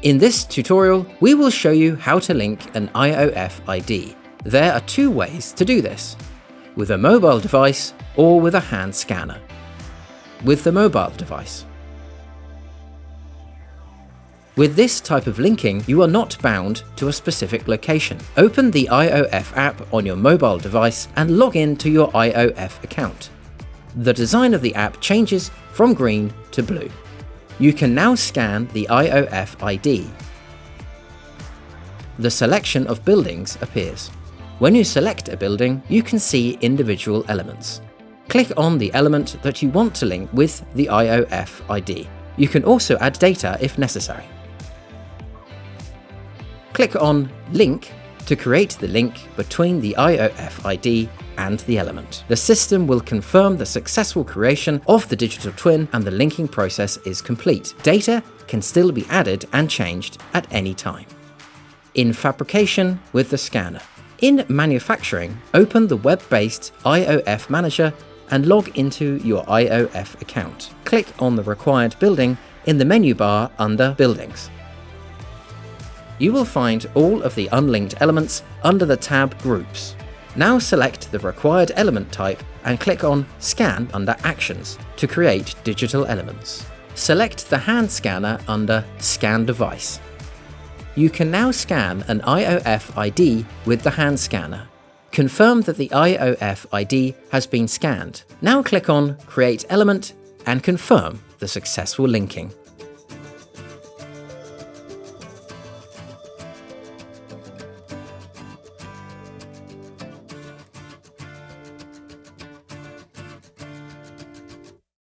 In this tutorial, we will show you how to link an IoF ID. There are two ways to do this: with a mobile device or with a hand scanner. With the mobile device. With this type of linking, you are not bound to a specific location. Open the IoF app on your mobile device and log in to your IoF account. The design of the app changes from green to blue. You can now scan the IoF ID. The selection of buildings appears. When you select a building, you can see individual elements. Click on the element that you want to link with the IoF ID. You can also add data if necessary. Click on Link to create the link between the IoF ID and the element. The system will confirm the successful creation of the digital twin and the linking process is complete. Data can still be added and changed at any time. In fabrication with the scanner. In manufacturing, open the web-based IoF Manager and log into your IoF account. Click on the required building in the menu bar under Buildings. You will find all of the unlinked elements under the tab Groups. Now select the required element type and click on Scan under Actions to create digital elements. Select the hand scanner under Scan Device. You can now scan an IoF ID with the hand scanner. Confirm that the IoF ID has been scanned. Now click on Create Element and confirm the successful linking.